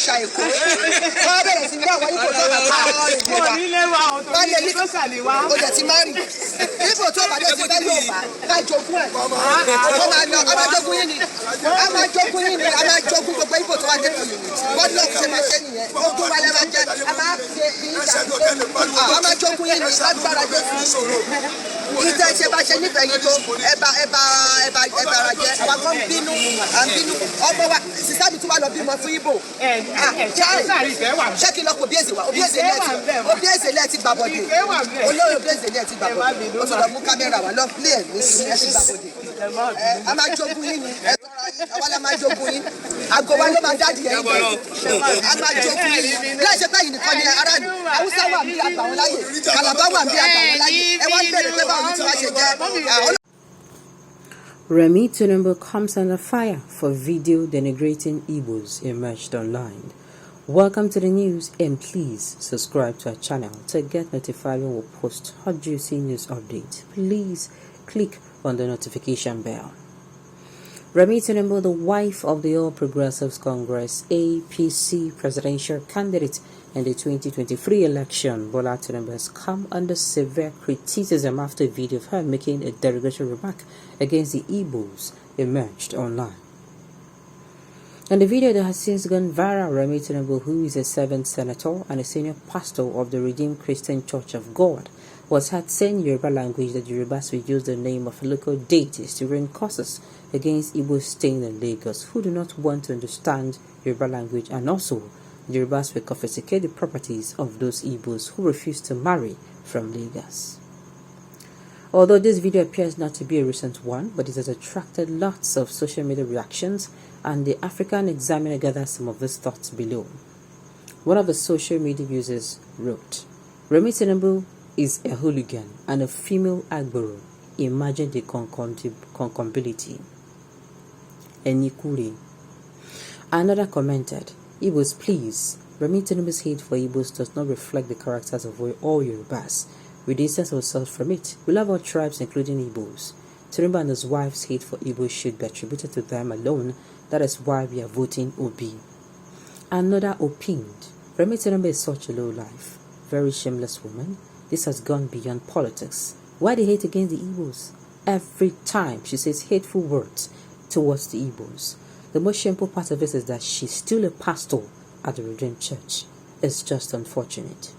àṣà Èkó. Wọ́n bẹ̀rẹ̀ sí ní àwọn Ìgbò tó bá bá wálé ní ó jẹ̀ ti máa rì. Ìgbò tó bá dé ti bẹ́ yóò bá ká jogún ẹ̀. Ó máa lọ, a máa jogún yín ni. A máa jogún yín ni, a máa jogún gbogbo Ìgbò tó wà ní community. Wọ́n lọ ṣe máa ṣe nìyẹn. Ogún wa lẹ́ máa jẹ, a máa ṣe ìyíjà. A máa jogún yín ni, lágbára Jésù. Ìtẹ́ ṣe bá ṣe nífẹ̀ẹ́ yín tó ẹ̀bà ara jẹ. Àwọn kan bínú, à ń bínú. Ọmọ wa, sísá mi tún wá lọ bímọ fún Ìgbò. Ṣé kí lọ kò bí èsì wa? Òbí èsì lẹ́ẹ̀tì gbàbọ̀dé. Olórí òbí èsì lẹ́ẹ̀tì gbàbọ̀dé. Ó tún lọ mú kámẹ́rà wá lọ plé ẹ̀ ní ẹ̀sìn gbàbọ̀dé. A máa jogún yín ni. Àwa la máa jogún yín. Àgọ́ wa ló máa dáàdì ẹ̀yìn bẹ̀rẹ̀. A máa jogún yín. Láì ṣe pé yìí nìkan ni ara ni. Haúsá wà bí àgbà wọn láyè. Kàlàbá wà bí àgbà wọn láyè. Ẹ wá ń bẹ̀rẹ̀ pé báwo ni tí wàá ṣe jẹ́. Remi TINUBU comes under fire for video denigrating Igbos emerged online. Welcome to the news, and please subscribe to our channel to get notified when we post hot juicy news updates. Please click on the notification bell. Remi TINUBU, the wife of the All Progressives Congress APC presidential candidate in the 2023 election, Bola Tinubu, has come under severe criticism after a video of her making a derogatory remark against the Igbos emerged online. In the video that has since gone viral, Remi TINUBU, who is a 7th senator and a senior pastor of the Redeemed Christian Church of God, was heard saying in Yoruba language that Yorubas will use the name of local deities to rain curses against Igbos staying in Lagos who do not want to understand Yoruba language, and also Yorubas will confiscate the properties of those Igbos who refuse to marry from Lagos. Although this video appears not to be a recent one, but it has attracted lots of social media reactions, and the African Examiner gathered some of these thoughts below. One of the social media users wrote, Remi TINUBU is a hooligan and a female Agboro. Imagine the concombility. Enikuri. Another commented, Igbos, please. Remi TINUBU's hate for Igbos does not reflect the characters of all Yorubas. We distance ourselves from it. We love all tribes, including Igbos. TINUBU and his wife's hate for Igbos should be attributed to them alone. That is why we are voting Obi. Another opined, Remi TINUBU is such a low life, very shameless woman. This has gone beyond politics. Why the hate against the Igbos? Every time she says hateful words towards the Igbos. The most shameful part of this is that she's still a pastor at the Redeemed Church. It's just unfortunate.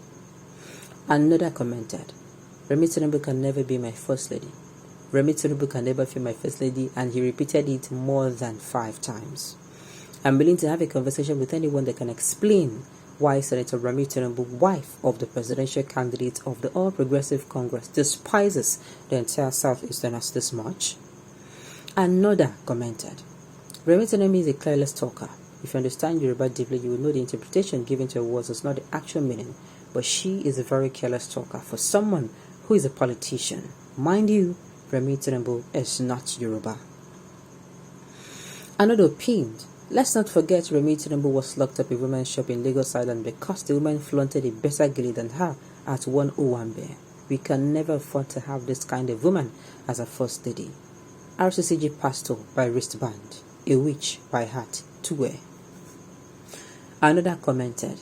Another commented, Remi TINUBU can never be my first lady. Remi TINUBU can never be my first lady, and he repeated it more than 5 times. I'm willing to have a conversation with anyone that can explain why Senator Remi TINUBU, wife of the presidential candidate of the All Progressive Congress, despises the entire Southeasterners this much. Another commented, Remi TINUBU is a careless talker. If you understand Yoruba deeply, you will know the interpretation given to her words is not the actual meaning, but she is a very careless talker for someone who is a politician. Mind you, Remi TINUBU is not Yoruba. Another opined, let's not forget Remi TINUBU was locked up in a women's shop in Lagos Island because the woman flaunted a better gilly than her at 101 Bear. We can never afford to have this kind of woman as a first lady. RCCG pastor by wristband, a witch by heart to wear. Another commented,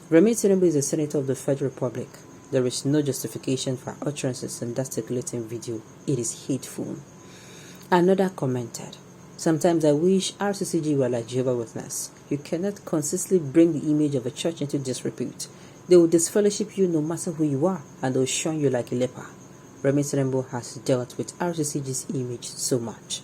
Remi TINUBU is a senator of the Federal Republic. There is no justification for utterances in that circulating video. It is hateful. Another commented, sometimes I wish RCCG were like Jehovah's Witness. You cannot consistently bring the image of a church into disrepute. They will disfellowship you no matter who you are, and they will shun you like a leper. Remi TINUBU has dealt with RCCG's image so much.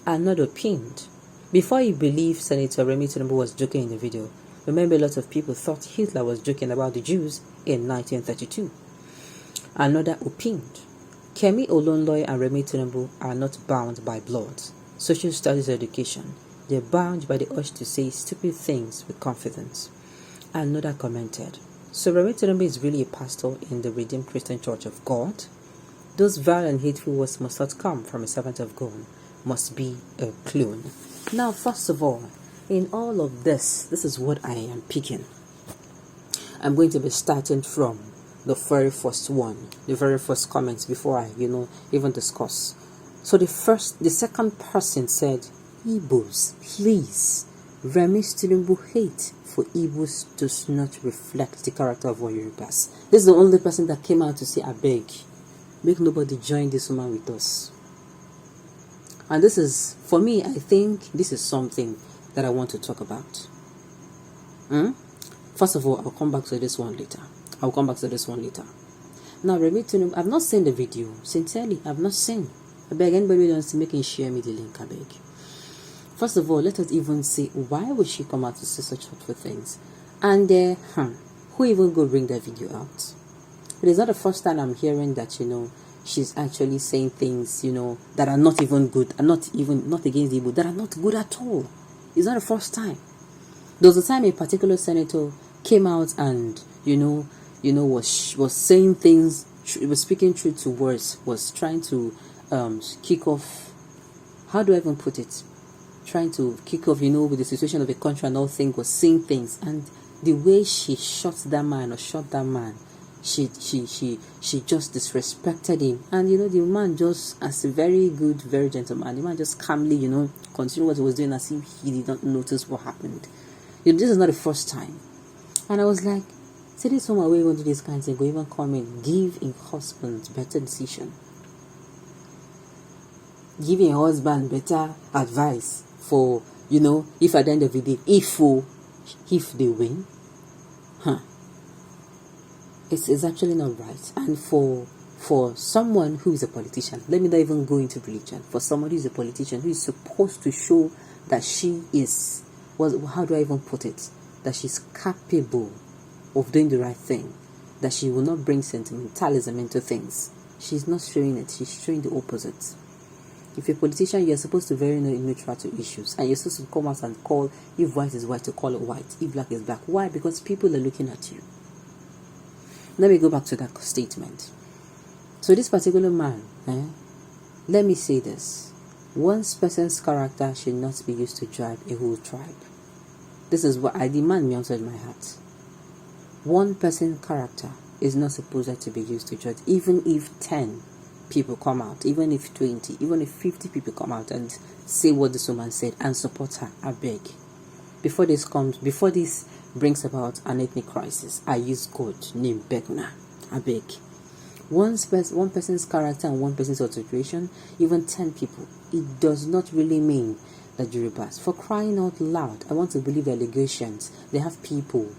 Another opined, before you believe Senator Remi TINUBU was joking in the video, remember a lot of people thought Hitler was joking about the Jews in 1932. Another opined, Kemi Olonloy and Remi TINUBU are not bound by blood. Social studies education. They're bound by the urge to say stupid things with confidence. Another commented, so Remi TINUBU is really a pastor in the Redeemed Christian Church of God? Those vile and hateful words must not come from a servant of God, must be a clone. Now, first of all, in all of this is what I am picking. I'm going to be starting from the very first one, the very first comments before I, even discuss. So the second person said, Igbos, please. REMI's TINUBU hate for Igbos does not reflect the character of Yorubas. This is the only person that came out to say, I beg, make nobody join this woman with us. And this is, for me, I think this is something that I want to talk about. First of all, I'll come back to this one later. Now, REMI TINUBU, I've not seen the video. Sincerely, I've not seen. I beg anybody who wants to make and share me the link, I beg. First of all, let us even see why would she come out to say such hurtful things. And who even go bring that video out? It is not the first time I'm hearing that, she's actually saying things, that are not even good, and not against the Igbo, that are not good at all. It's not the first time. There was a time a particular senator came out and, was saying things, was speaking truth to words, was trying to kick off, how do I even put it? Trying to kick off, with the situation of the country and all things, was saying things, and the way she shot that man, she just disrespected him. And the man just, as a very good, very gentleman, the man just calmly, continued what he was doing as if he did not notice what happened. This is not the first time. And I was like, say this woman way going to do this kind of thing, go even come and give a husband better decision, give a husband better advice for, if at the end of the day, if they win, it's actually not right. And for someone who is a politician, let me not even go into religion, for somebody who is a politician who is supposed to show that she is, how do I even put it, that she's capable of doing the right thing, that she will not bring sentimentalism into things, she's not showing it, she's showing the opposite. If you're a politician, you're supposed to be very neutral to issues, and you're supposed to come out and call, if white is white, to call it white, if black is black. Why? Because people are looking at you. Let me go back to that statement. So this particular man, let me say this. One person's character should not be used to drive a whole tribe. This is what I demand me outside my heart. One person's character is not supposed to be used to judge, even if 10 people come out, even if 20, even if 50 people come out and say what this woman said and support her. I beg, before this brings about an ethnic crisis, I use God named Beguna. I beg. One person's character and one person's situation, even 10 people, it does not really mean that Yorubas, for crying out loud, I want to believe the allegations. They have people,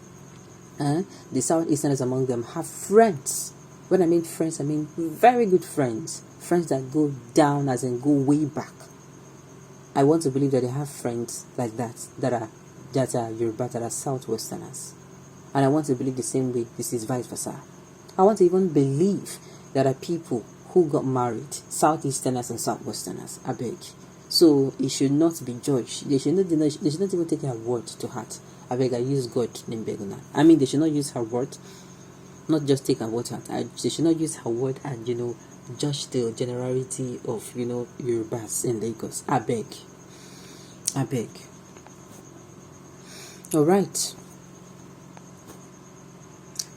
the Southeasterners among them have friends. When I mean friends, I mean very good friends that go down, as in go way back. I want to believe that they have friends like that are Yoruba, that are Southwesterners. And I want to believe the same way this is vice versa. I want to even believe there are people who got married, Southeasterners and Southwesterners. I beg. So it should not be judged. They should not even take her word to heart. I beg, I use God named Beguna. I mean, they should not use her word, not just take her word to heart. They should not use her word and, judge the generality of, Yorubas in Lagos. I beg. Alright.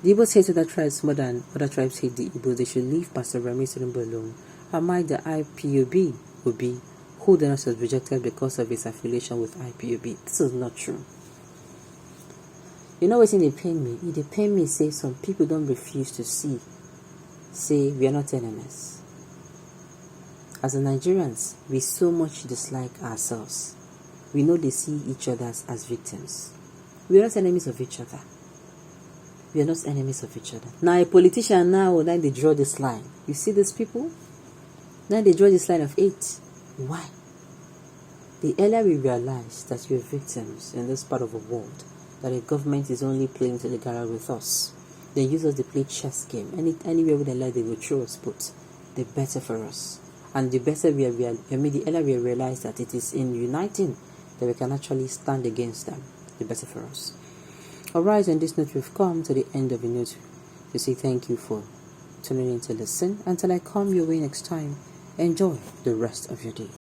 The Igbos hate other tribes more than other tribes hate the Igbos. They should leave Pastor REMI TINUBU alone. Am I the IPOB will be who the nurse was rejected because of his affiliation with IPOB? This is not true. You know what's in the pain me? It pain me say some people don't refuse to say we are not enemies. As Nigerians, we so much dislike ourselves. We know they see each other as victims. We are not enemies of each other. Now a politician now they draw this line. You see these people? Now they draw this line of 8. Why? The earlier we realize that we are victims in this part of the world, that the government is only playing to the gara with us, they use us to play chess game. Anywhere we like, they will throw us, but the better for us. And the better the earlier we realize that it is in uniting that we can actually stand against them, the better for us. Alright, on this note, we've come to the end of the note to say thank you for tuning in to listen. Until I come your way next time, enjoy the rest of your day.